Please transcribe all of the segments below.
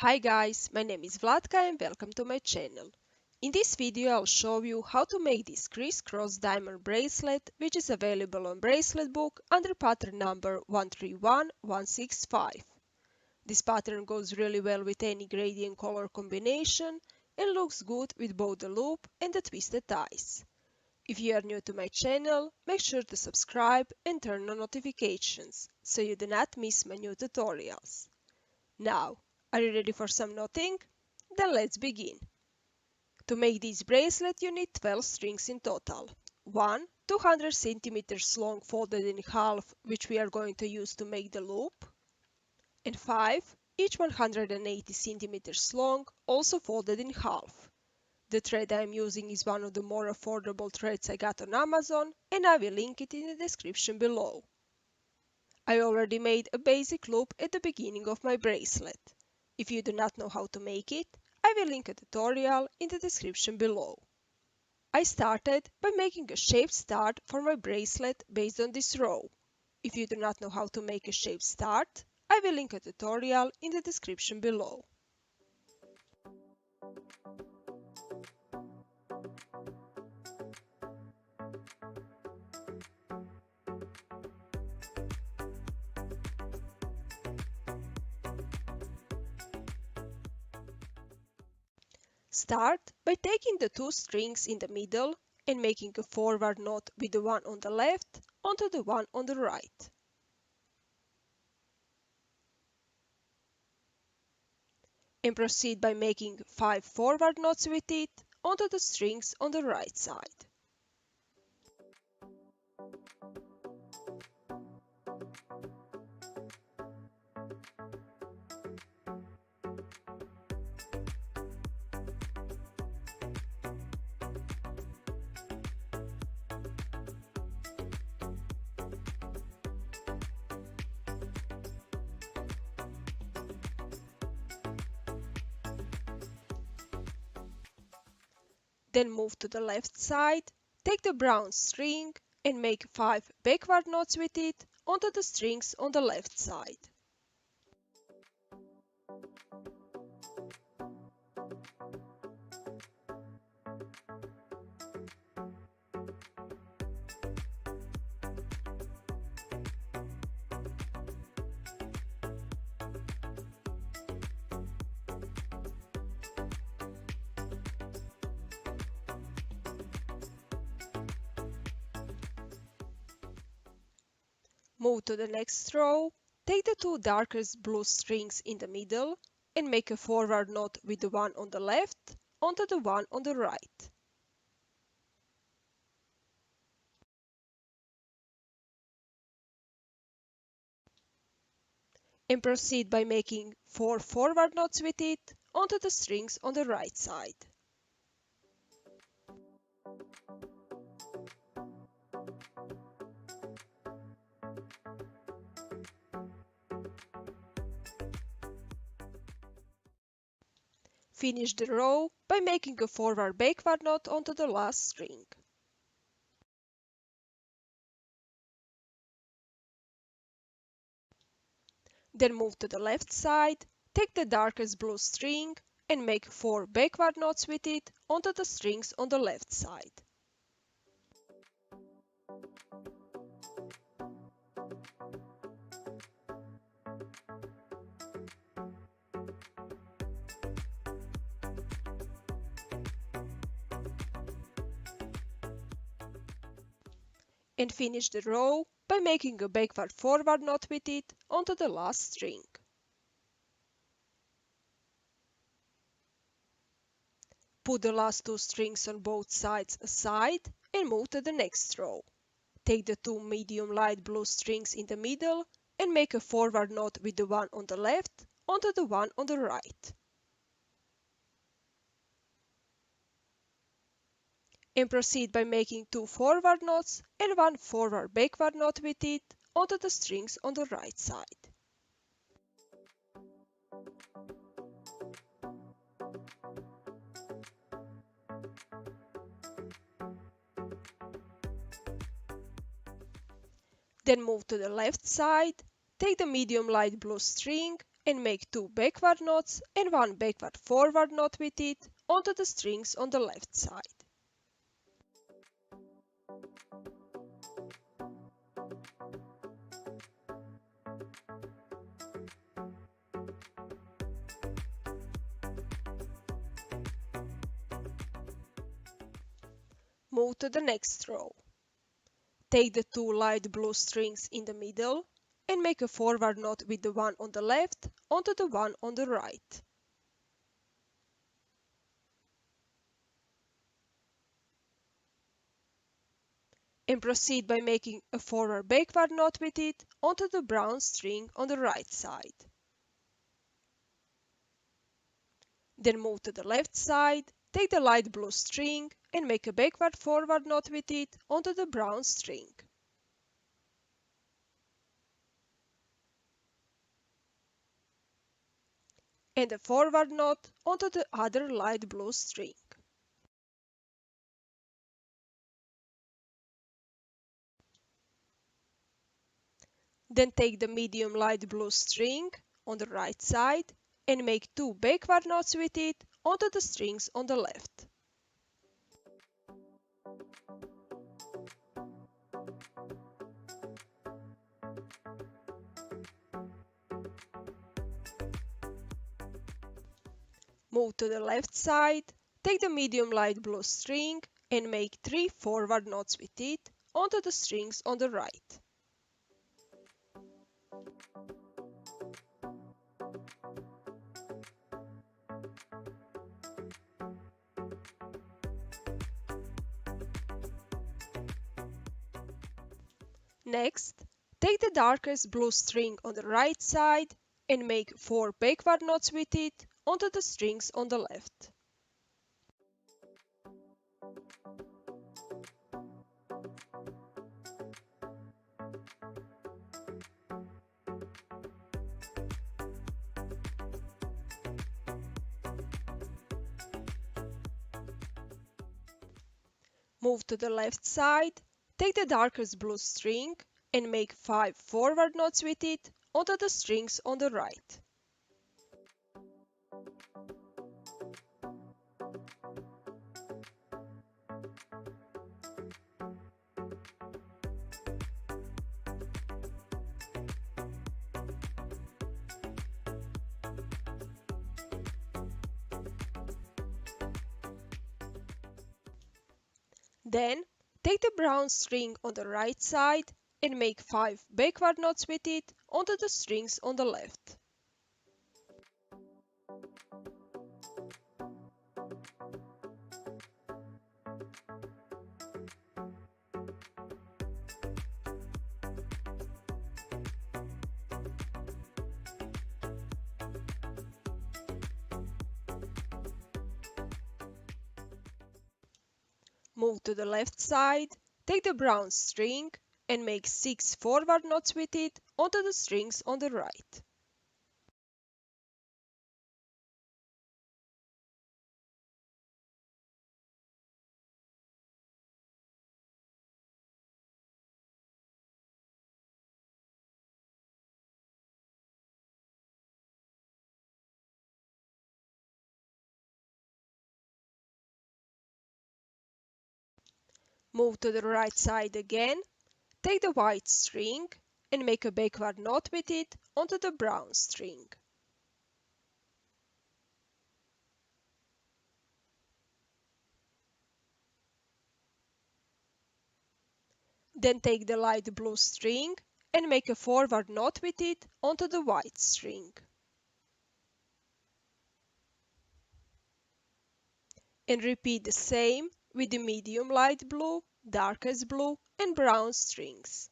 Hi guys, my name is Vlatka and welcome to my channel. In this video I'll show you how to make this crisscross diamond bracelet which is available on BraceletBook under pattern number 131165. This pattern goes really well with any gradient color combination and looks good with both the loop and the twisted ties. If you are new to my channel, make sure to subscribe and turn on notifications so you do not miss my new tutorials. Now, are you ready for some knotting? Then let's begin. To make this bracelet you need 12 strings in total. 1 200 centimeters long folded in half, which we are going to use to make the loop, and 5 each 180 centimeters long, also folded in half. The thread I am using is one of the more affordable threads I got on Amazon, and I will link it in the description below. I already made a basic loop at the beginning of my bracelet. If you do not know how to make it, I will link a tutorial in the description below. I started by making a shaped start for my bracelet based on this row. If you do not know how to make a shaped start, I will link a tutorial in the description below. Start by taking the two strings in the middle and making a forward knot with the one on the left onto the one on the right. And proceed by making 5 forward knots with it onto the strings on the right side. Then move to the left side, take the brown string and make 5 backward knots with it onto the strings on the left side. Move to the next row, take the two darkest blue strings in the middle and make a forward knot with the one on the left onto the one on the right. And proceed by making 4 forward knots with it onto the strings on the right side. Finish the row by making a forward backward knot onto the last string. Then move to the left side, take the darkest blue string and make 4 backward knots with it onto the strings on the left side. And finish the row by making a backward forward knot with it onto the last string. Put the last two strings on both sides aside and move to the next row. Take the two medium light blue strings in the middle and make a forward knot with the one on the left onto the one on the right. And proceed by making 2 forward knots and 1 forward backward knot with it onto the strings on the right side. Then move to the left side, take the medium light blue string and make 2 backward knots and 1 backward forward knot with it onto the strings on the left side. Move to the next row. Take the 2 light blue strings in the middle and make a forward knot with the one on the left onto the one on the right. And proceed by making a forward backward knot with it onto the brown string on the right side. Then move to the left side, take the light blue string and make a backward forward knot with it onto the brown string. And a forward knot onto the other light blue string. Then take the medium light blue string on the right side and make 2 backward knots with it onto the strings on the left. Move to the left side, take the medium light blue string and make 3 forward knots with it onto the strings on the right. Next, take the darkest blue string on the right side and make 4 backward knots with it onto the strings on the left. Move to the left side, take the darkest blue string and make 5 forward knots with it onto the strings on the right. Then, take the brown string on the right side and make 5 backward knots with it onto the strings on the left. Move to the left side, take the brown string and make 6 forward knots with it onto the strings on the right. Move to the right side again, take the white string and make a backward knot with it onto the brown string. Then take the light blue string and make a forward knot with it onto the white string. And repeat the same with the medium light blue, darkest blue and brown strings.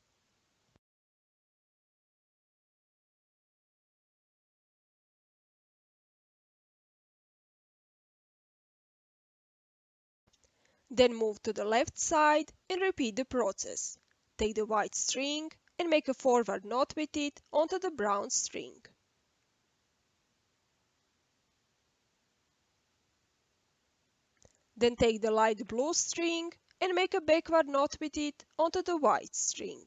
Then move to the left side and repeat the process. Take the white string and make a forward knot with it onto the brown string. Then take the light blue string and make a backward knot with it onto the white string.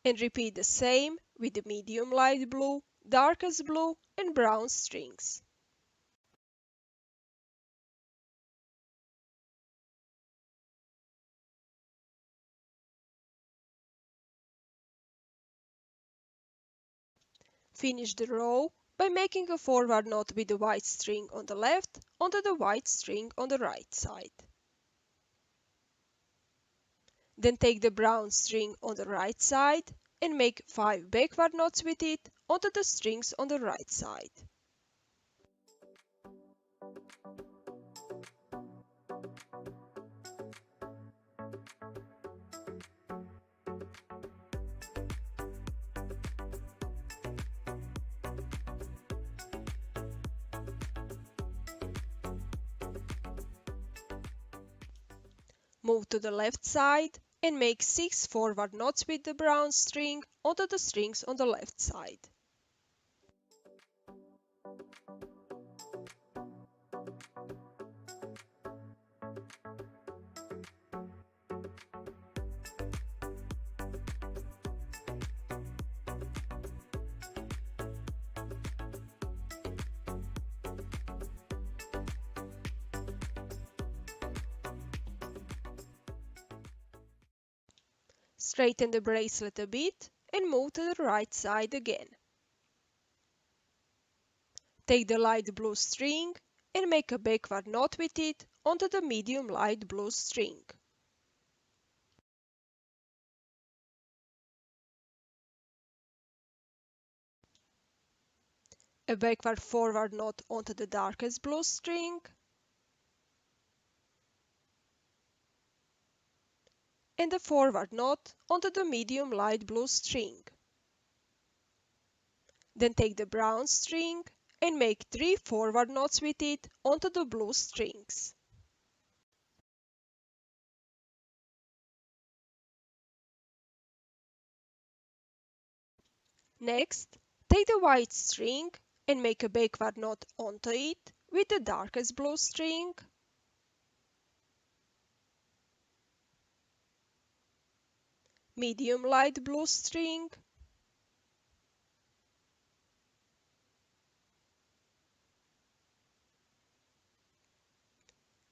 And repeat the same with the medium light blue, darkest blue and brown strings. Finish the row by making a forward knot with the white string on the left onto the white string on the right side. Then take the brown string on the right side and make 5 backward knots with it onto the strings on the right side. Move to the left side and make 6 forward knots with the brown string onto the strings on the left side. Straighten the bracelet a bit and move to the right side again. Take the light blue string and make a backward knot with it onto the medium light blue string. A backward forward knot onto the darkest blue string, and a forward knot onto the medium light blue string. Then take the brown string and make 3 forward knots with it onto the blue strings. Next, take the white string and make a backward knot onto it with the darkest blue string, medium light blue string,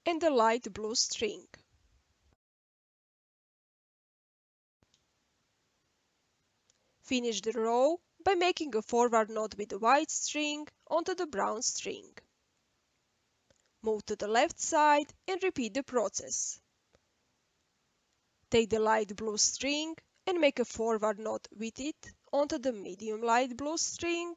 and the light blue string. Finish the row by making a forward knot with the white string onto the brown string. Move to the left side and repeat the process. Take the light blue string and make a forward knot with it onto the medium light blue string,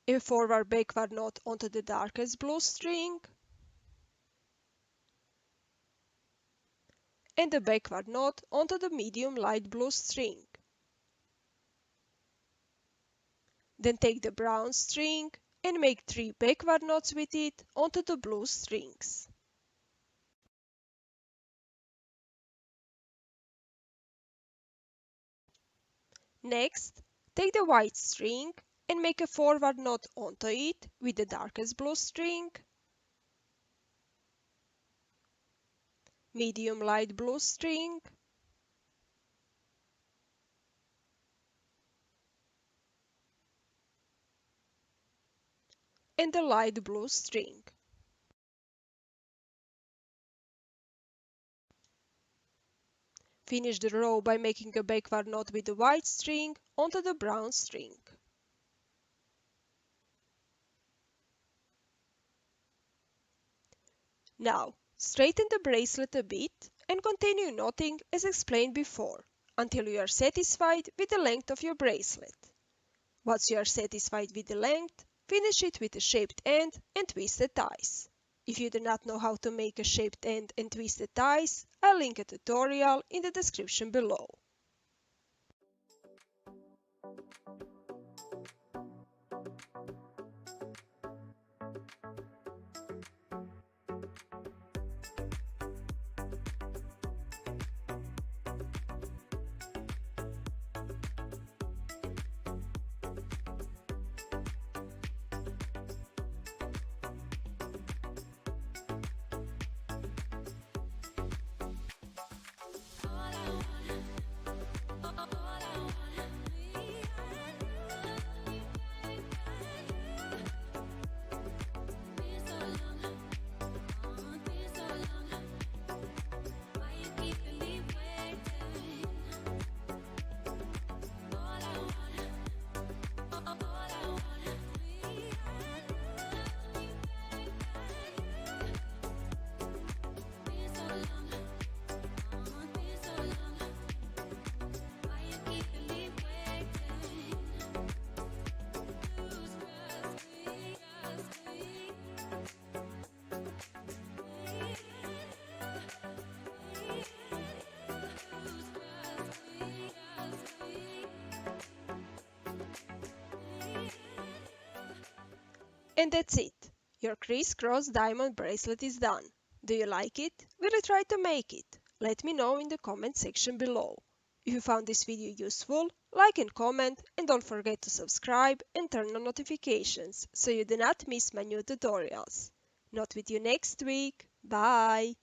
a forward backward knot onto the darkest blue string, and a backward knot onto the medium light blue string. Then take the brown string and make 3 backward knots with it onto the blue strings. Next, take the white string and make a forward knot onto it with the darkest blue string, medium light blue string, and the light blue string. Finish the row by making a backward knot with the white string onto the brown string. Now, straighten the bracelet a bit and continue knotting as explained before, until you are satisfied with the length of your bracelet. Once you are satisfied with the length, finish it with a shaped end and twist the ties. If you do not know how to make a shaped end and twist the ties, I'll link a tutorial in the description below. And that's it. Your crisscross diamond bracelet is done. Do you like it? Will you try to make it? Let me know in the comment section below. If you found this video useful, like and comment, and don't forget to subscribe and turn on notifications so you do not miss my new tutorials. Not with you next week. Bye!